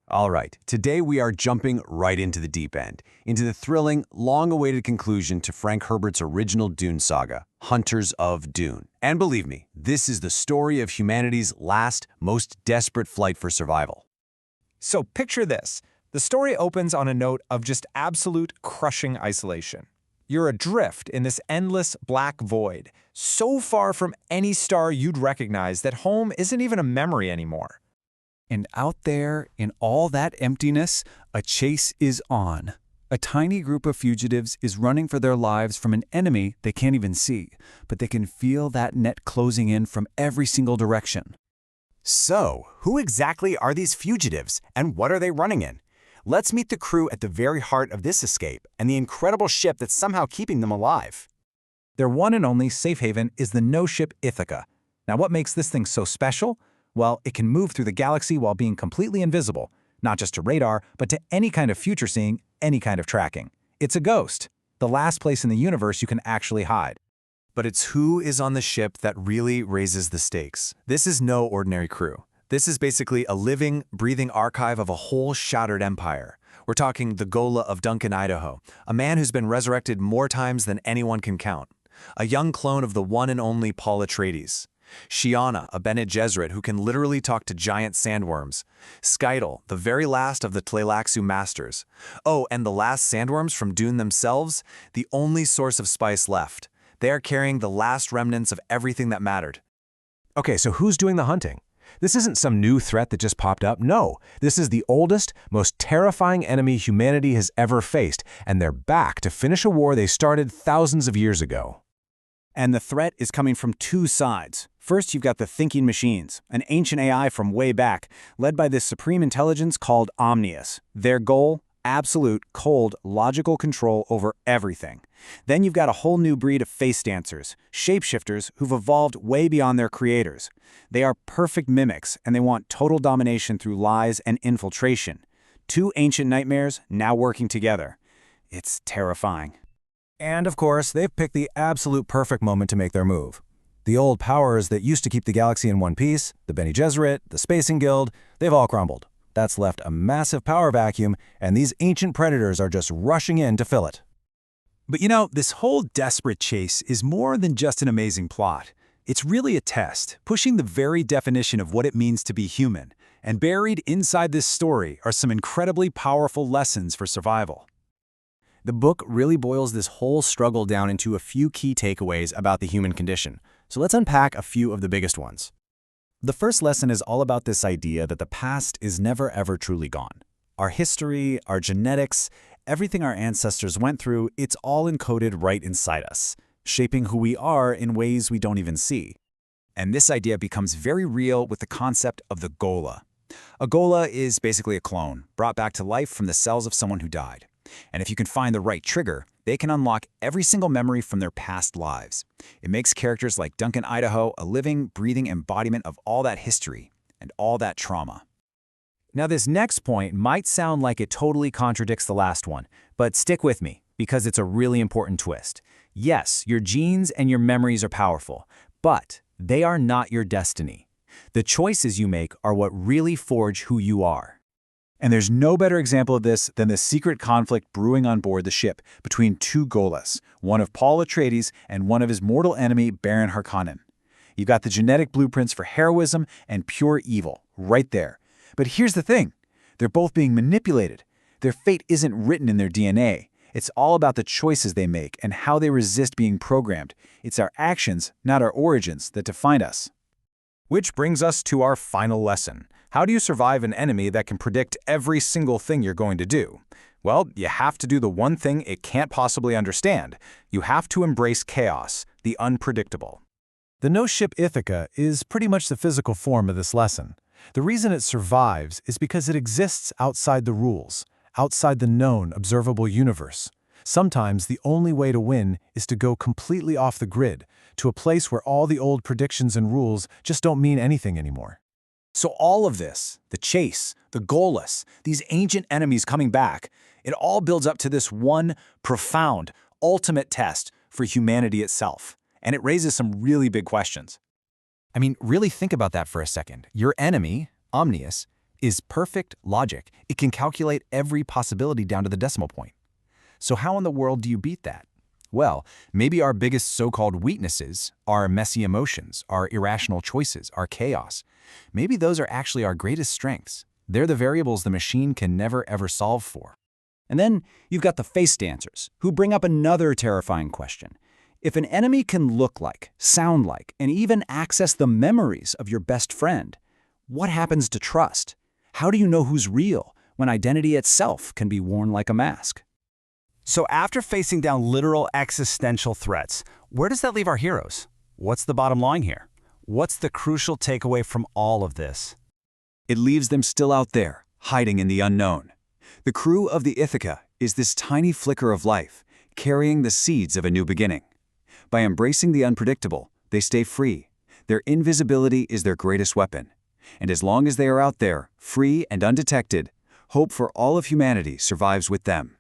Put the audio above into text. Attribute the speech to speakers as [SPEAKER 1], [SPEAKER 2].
[SPEAKER 1] All right, today we are jumping right into the deep end, into the thrilling, long-awaited conclusion to Frank Herbert's original Dune saga, Hunters of Dune. And believe me, this is the story of humanity's last, most desperate flight for survival.
[SPEAKER 2] So picture this. The story opens on a note of just absolute crushing isolation. You're adrift in this endless black void, so far from any star you'd recognize that home isn't even a memory anymore.
[SPEAKER 3] And out there, in all that emptiness, a chase is on. A tiny group of fugitives is running for their lives from an enemy they can't even see, but they can feel that net closing in from every single direction.
[SPEAKER 4] So, who exactly are these fugitives, and what are they running in? Let's meet the crew at the very heart of this escape and the incredible ship that's somehow keeping them alive.
[SPEAKER 5] Their one and only safe haven is the no-ship Ithaca. Now, what makes this thing so special? Well, it can move through the galaxy while being completely invisible, not just to radar, but to any kind of future-seeing, any kind of tracking. It's a ghost, the last place in the universe you can actually hide.
[SPEAKER 6] But it's who is on the ship that really raises the stakes. This is no ordinary crew. This is basically a living, breathing archive of a whole shattered empire. We're talking the Gola of Duncan, Idaho, a man who's been resurrected more times than anyone can count. A young clone of the one and only Paul Atreides. Shiana, a Bene Gesserit who can literally talk to giant sandworms. Skyttle, the very last of the Tleilaxu masters. Oh, and the last sandworms from Dune themselves, the only source of spice left. They are carrying the last remnants of everything that mattered.
[SPEAKER 1] Okay, so who's doing the hunting? This isn't some new threat that just popped up. No, this is the oldest, most terrifying enemy humanity has ever faced, and they're back to finish a war they started thousands of years ago.
[SPEAKER 7] And the threat is coming from two sides. First, you've got the thinking machines, an ancient AI from way back, led by this supreme intelligence called Omnius. Their goal? Absolute, cold, logical control over everything. Then you've got a whole new breed of face dancers, shapeshifters who've evolved way beyond their creators. They are perfect mimics, and they want total domination through lies and infiltration. Two ancient nightmares now working together. It's terrifying.
[SPEAKER 5] And of course, they've picked the absolute perfect moment to make their move. The old powers that used to keep the galaxy in one piece, the Bene Gesserit, the Spacing Guild, they've all crumbled. That's left a massive power vacuum, and these ancient predators are just rushing in to fill it.
[SPEAKER 8] But you know, this whole desperate chase is more than just an amazing plot. It's really a test, pushing the very definition of what it means to be human. And buried inside this story are some incredibly powerful lessons for survival.
[SPEAKER 4] The book really boils this whole struggle down into a few key takeaways about the human condition. So let's unpack a few of the biggest ones. The first lesson is all about this idea that the past is never ever truly gone. Our history, our genetics, everything our ancestors went through, it's all encoded right inside us, shaping who we are in ways we don't even see.
[SPEAKER 5] And this idea becomes very real with the concept of the Gola. A Gola is basically a clone, brought back to life from the cells of someone who died. And if you can find the right trigger, they can unlock every single memory from their past lives. It makes characters like Duncan, Idaho a living, breathing embodiment of all that history and all that trauma. Now, this next point might sound like it totally contradicts the last one, but stick with me because it's a really important twist. Yes, your genes and your memories are powerful, but they are not your destiny. The choices you make are what really forge who you are. And there's no better example of this than the secret conflict brewing on board the ship between two Golas, one of Paul Atreides and one of his mortal enemy, Baron Harkonnen. You've got the genetic blueprints for heroism and pure evil right there. But here's the thing. They're both being manipulated. Their fate isn't written in their DNA. It's all about the choices they make and how they resist being programmed. It's our actions, not our origins, that define us.
[SPEAKER 2] Which brings us to our final lesson. How do you survive an enemy that can predict every single thing you're going to do? Well, you have to do the one thing it can't possibly understand. You have to embrace chaos, the unpredictable.
[SPEAKER 9] The no-ship Ithaca is pretty much the physical form of this lesson. The reason it survives is because it exists outside the rules, outside the known, observable universe. Sometimes the only way to win is to go completely off the grid, to a place where all the old predictions and rules just don't mean anything anymore.
[SPEAKER 5] So all of this, the chase, the Golas, these ancient enemies coming back, it all builds up to this one profound, ultimate test for humanity itself. And it raises some really big questions.
[SPEAKER 3] I mean, really think about that for a second. Your enemy, Omnius,
[SPEAKER 5] is perfect logic. It can calculate every possibility down to the decimal point. So how in the world do you beat that? Well, maybe our biggest so-called weaknesses are messy emotions, our irrational choices, our chaos. Maybe those are actually our greatest strengths. They're the variables the machine can never ever solve for.
[SPEAKER 7] And then you've got the face dancers, who bring up another terrifying question. If an enemy can look like, sound like, and even access the memories of your best friend, what happens to trust? How do you know who's real when identity itself can be worn like a mask?
[SPEAKER 4] So after facing down literal existential threats, where does that leave our heroes? What's the bottom line here? What's the crucial takeaway from all of this?
[SPEAKER 1] It leaves them still out there, hiding in the unknown. The crew of the Ithaca is this tiny flicker of life, carrying the seeds of a new beginning. By embracing the unpredictable, they stay free. Their invisibility is their greatest weapon. And as long as they are out there, free and undetected, hope for all of humanity survives with them.